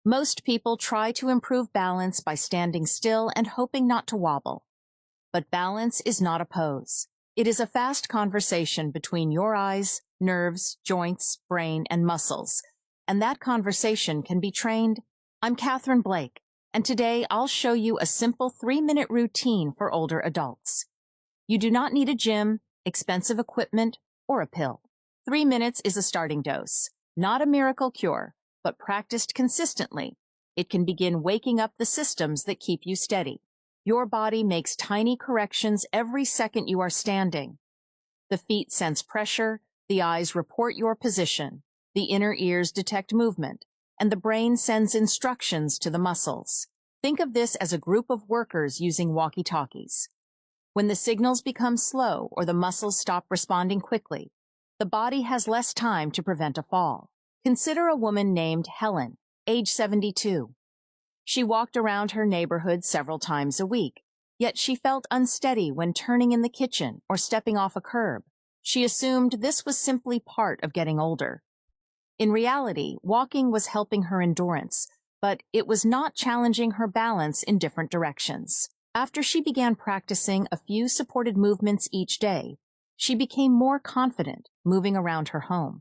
Most people try to improve balance by standing still and hoping not to wobble. But balance is not a pose. It is a fast conversation between your eyes, nerves, joints, brain, and muscles. And that conversation can be trained. I'm Catherine Blake, and today I'll show you a simple 3-minute routine for older adults. You do not need a gym, expensive equipment, or a pill. 3 minutes is a starting dose, not a miracle cure, but practiced consistently, it can begin waking up the systems that keep you steady. Your body makes tiny corrections every second you are standing. The feet sense pressure, the eyes report your position, the inner ears detect movement, and the brain sends instructions to the muscles. Think of this as a group of workers using walkie-talkies. When the signals become slow or the muscles stop responding quickly, the body has less time to prevent a fall. Consider a woman named Helen, age 72. She walked around her neighborhood several times a week, yet she felt unsteady when turning in the kitchen or stepping off a curb. She assumed this was simply part of getting older. In reality, walking was helping her endurance, but it was not challenging her balance in different directions. After she began practicing a few supported movements each day, she became more confident moving around her home.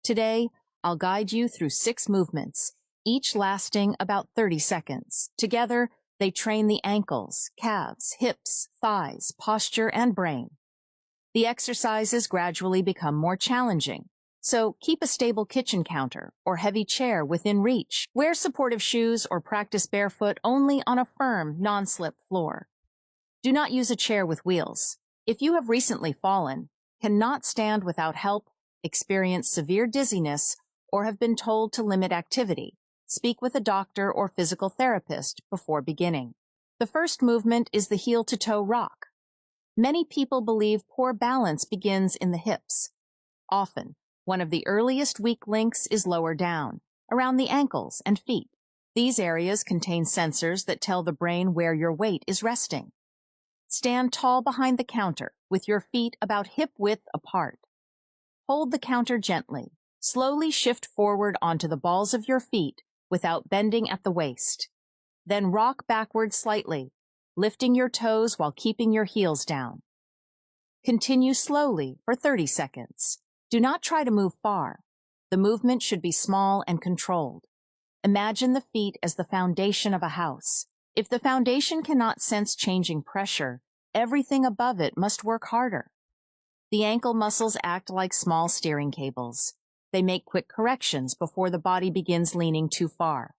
Today, I'll guide you through 6 movements, each lasting about 30 seconds. Together, they train the ankles, calves, hips, thighs, posture, and brain. The exercises gradually become more challenging, so keep a stable kitchen counter or heavy chair within reach. Wear supportive shoes or practice barefoot only on a firm, non-slip floor. Do not use a chair with wheels. If you have recently fallen, cannot stand without help, experience severe dizziness, or have been told to limit activity, speak with a doctor or physical therapist before beginning. The first movement is the heel-to-toe rock. Many people believe poor balance begins in the hips. Often, one of the earliest weak links is lower down, around the ankles and feet. These areas contain sensors that tell the brain where your weight is resting. Stand tall behind the counter with your feet about hip-width apart. Hold the counter gently. Slowly shift forward onto the balls of your feet without bending at the waist. Then rock backward slightly, lifting your toes while keeping your heels down. Continue slowly for 30 seconds. Do not try to move far. The movement should be small and controlled. Imagine the feet as the foundation of a house. If the foundation cannot sense changing pressure, everything above it must work harder. The ankle muscles act like small steering cables. They make quick corrections before the body begins leaning too far.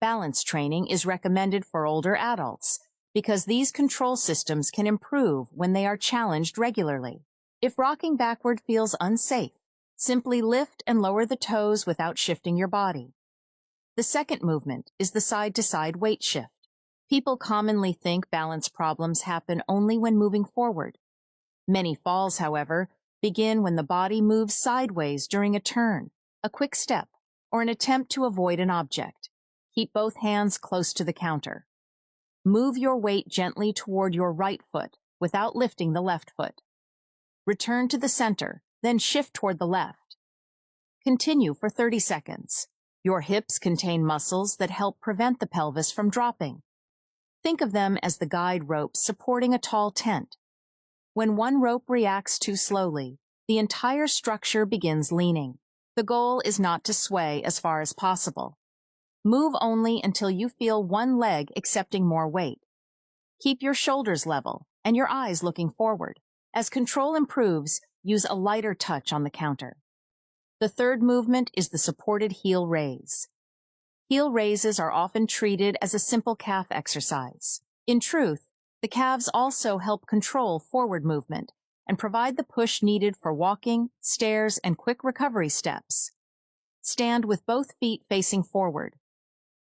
Balance training is recommended for older adults because these control systems can improve when they are challenged regularly. If rocking backward feels unsafe, simply lift and lower the toes without shifting your body. The second movement is the side-to-side weight shift. People commonly think balance problems happen only when moving forward. Many falls, however, begin when the body moves sideways during a turn, a quick step, or an attempt to avoid an object. Keep both hands close to the counter. Move your weight gently toward your right foot without lifting the left foot. Return to the center, then shift toward the left. Continue for 30 seconds. Your hips contain muscles that help prevent the pelvis from dropping. Think of them as the guide ropes supporting a tall tent. When one rope reacts too slowly, the entire structure begins leaning. The goal is not to sway as far as possible. Move only until you feel one leg accepting more weight. Keep your shoulders level and your eyes looking forward. As control improves, use a lighter touch on the counter. The third movement is the supported heel raise. Heel raises are often treated as a simple calf exercise. In truth, the calves also help control forward movement and provide the push needed for walking, stairs, and quick recovery steps. Stand with both feet facing forward.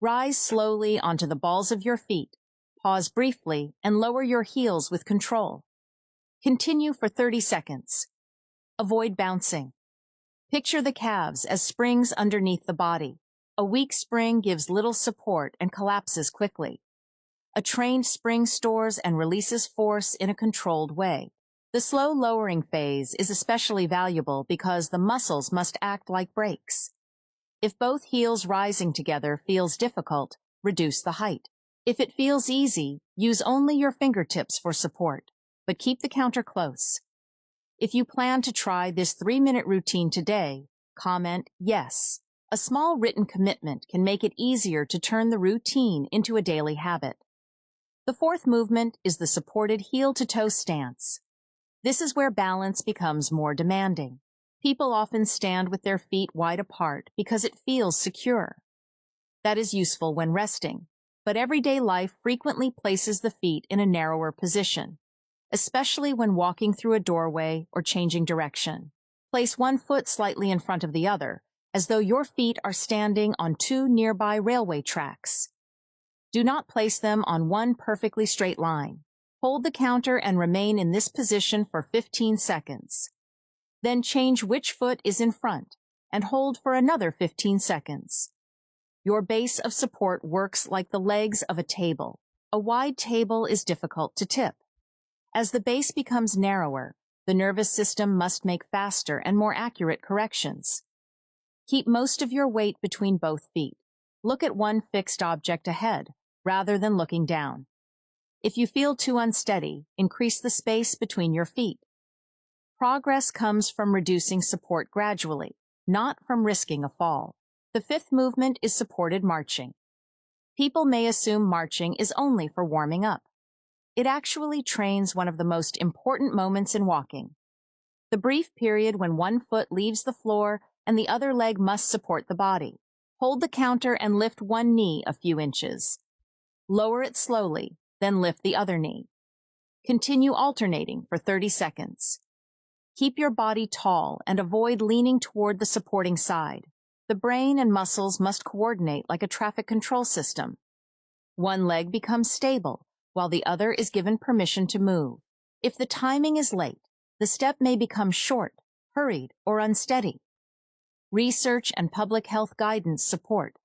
Rise slowly onto the balls of your feet. Pause briefly and lower your heels with control. Continue for 30 seconds. Avoid bouncing. Picture the calves as springs underneath the body. A weak spring gives little support and collapses quickly. A trained spring stores and releases force in a controlled way. The slow lowering phase is especially valuable because the muscles must act like brakes. If both heels rising together feels difficult, reduce the height. If it feels easy, use only your fingertips for support, but keep the counter close. If you plan to try this 3-minute routine today, comment yes. A small written commitment can make it easier to turn the routine into a daily habit. The fourth movement is the supported heel-to-toe stance. This is where balance becomes more demanding. People often stand with their feet wide apart because it feels secure. That is useful when resting, but everyday life frequently places the feet in a narrower position, especially when walking through a doorway or changing direction. Place one foot slightly in front of the other, as though your feet are standing on two nearby railway tracks. Do not place them on one perfectly straight line. Hold the counter and remain in this position for 15 seconds. Then change which foot is in front and hold for another 15 seconds. Your base of support works like the legs of a table. A wide table is difficult to tip. As the base becomes narrower, the nervous system must make faster and more accurate corrections. Keep most of your weight between both feet. Look at one fixed object ahead, rather than looking down. If you feel too unsteady, increase the space between your feet. Progress comes from reducing support gradually, not from risking a fall. The fifth movement is supported marching. People may assume marching is only for warming up. It actually trains one of the most important moments in walking. The brief period when one foot leaves the floor and the other leg must support the body. Hold the counter and lift one knee a few inches. Lower it slowly, then lift the other knee. Continue alternating for 30 seconds. Keep your body tall and avoid leaning toward the supporting side. The brain and muscles must coordinate like a traffic control system. One leg becomes stable, while the other is given permission to move. If the timing is late, the step may become short, hurried, or unsteady. Research and public health guidance support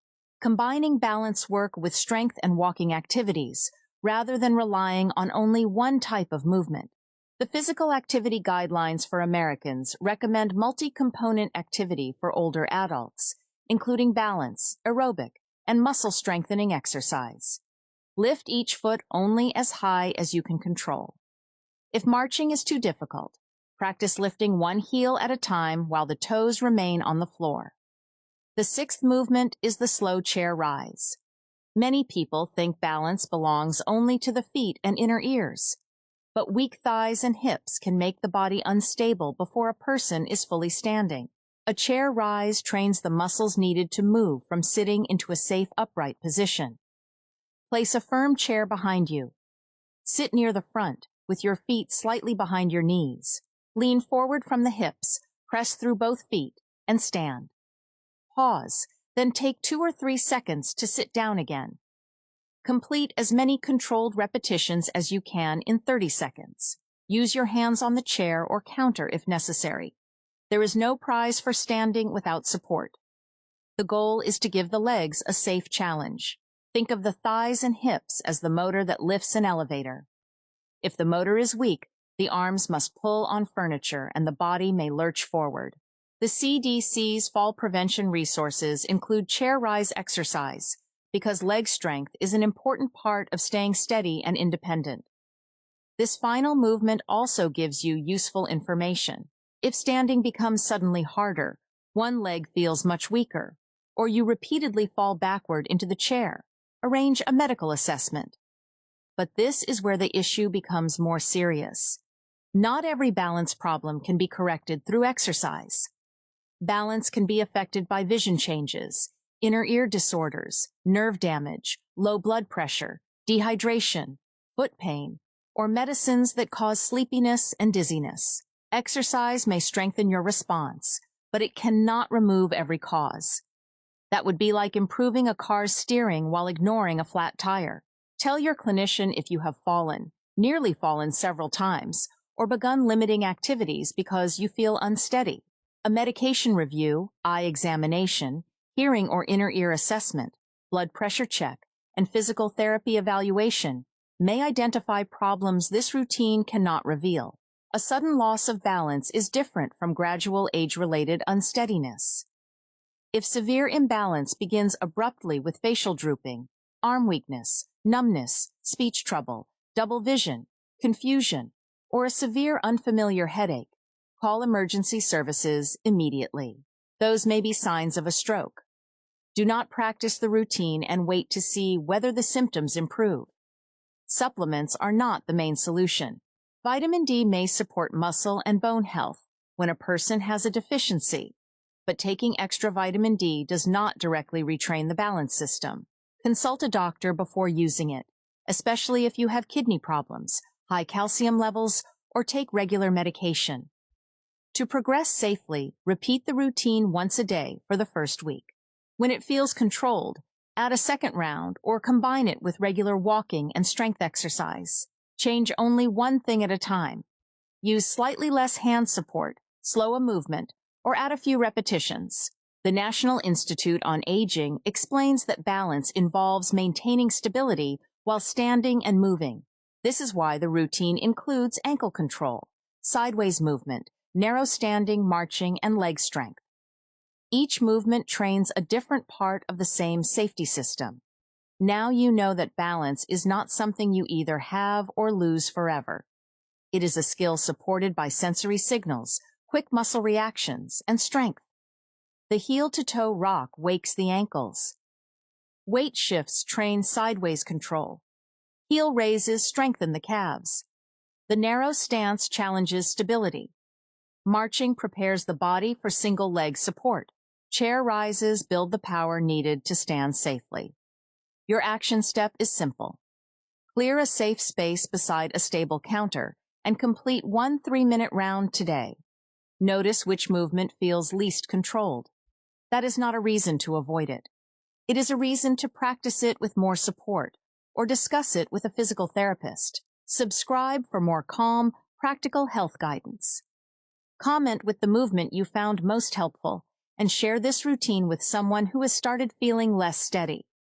combining balance work with strength and walking activities, rather than relying on only one type of movement. The Physical Activity Guidelines for Americans recommend multi-component activity for older adults, including balance, aerobic, and muscle-strengthening exercise. Lift each foot only as high as you can control. If marching is too difficult, practice lifting one heel at a time while the toes remain on the floor. The sixth movement is the slow chair rise. Many people think balance belongs only to the feet and inner ears, but weak thighs and hips can make the body unstable before a person is fully standing. A chair rise trains the muscles needed to move from sitting into a safe upright position. Place a firm chair behind you. Sit near the front, with your feet slightly behind your knees. Lean forward from the hips, press through both feet, and stand. Pause, then take 2 or 3 seconds to sit down again. Complete as many controlled repetitions as you can in 30 seconds. Use your hands on the chair or counter if necessary. There is no prize for standing without support. The goal is to give the legs a safe challenge. Think of the thighs and hips as the motor that lifts an elevator. If the motor is weak, the arms must pull on furniture and the body may lurch forward. The CDC's fall prevention resources include chair rise exercise because leg strength is an important part of staying steady and independent. This final movement also gives you useful information. If standing becomes suddenly harder, one leg feels much weaker, or you repeatedly fall backward into the chair, arrange a medical assessment. But this is where the issue becomes more serious. Not every balance problem can be corrected through exercise. Balance can be affected by vision changes, inner ear disorders, nerve damage, low blood pressure, dehydration, foot pain, or medicines that cause sleepiness and dizziness. Exercise may strengthen your response, but it cannot remove every cause. That would be like improving a car's steering while ignoring a flat tire. Tell your clinician if you have fallen, nearly fallen several times, or begun limiting activities because you feel unsteady. A medication review, eye examination, hearing or inner ear assessment, blood pressure check, and physical therapy evaluation may identify problems this routine cannot reveal. A sudden loss of balance is different from gradual age-related unsteadiness. If severe imbalance begins abruptly with facial drooping, arm weakness, numbness, speech trouble, double vision, confusion, or a severe unfamiliar headache, call emergency services immediately. Those may be signs of a stroke. Do not practice the routine and wait to see whether the symptoms improve. Supplements are not the main solution. Vitamin D may support muscle and bone health when a person has a deficiency, but taking extra vitamin D does not directly retrain the balance system. Consult a doctor before using it, especially if you have kidney problems, high calcium levels, or take regular medication. To progress safely, repeat the routine once a day for the first week. When it feels controlled, add a second round or combine it with regular walking and strength exercise. Change only one thing at a time. Use slightly less hand support, slow a movement, or add a few repetitions. The National Institute on Aging explains that balance involves maintaining stability while standing and moving. This is why the routine includes ankle control, sideways movement, narrow standing, marching, and leg strength. Each movement trains a different part of the same safety system. Now you know that balance is not something you either have or lose forever. It is a skill supported by sensory signals, quick muscle reactions, and strength. The heel-to-toe rock wakes the ankles. Weight shifts train sideways control. Heel raises strengthen the calves. The narrow stance challenges stability. Marching prepares the body for single leg support. Chair rises build the power needed to stand safely. Your action step is simple. Clear a safe space beside a stable counter and complete one 3-minute round today. Notice which movement feels least controlled. That is not a reason to avoid it. It is a reason to practice it with more support or discuss it with a physical therapist. Subscribe for more calm, practical health guidance. Comment with the movement you found most helpful and share this routine with someone who has started feeling less steady.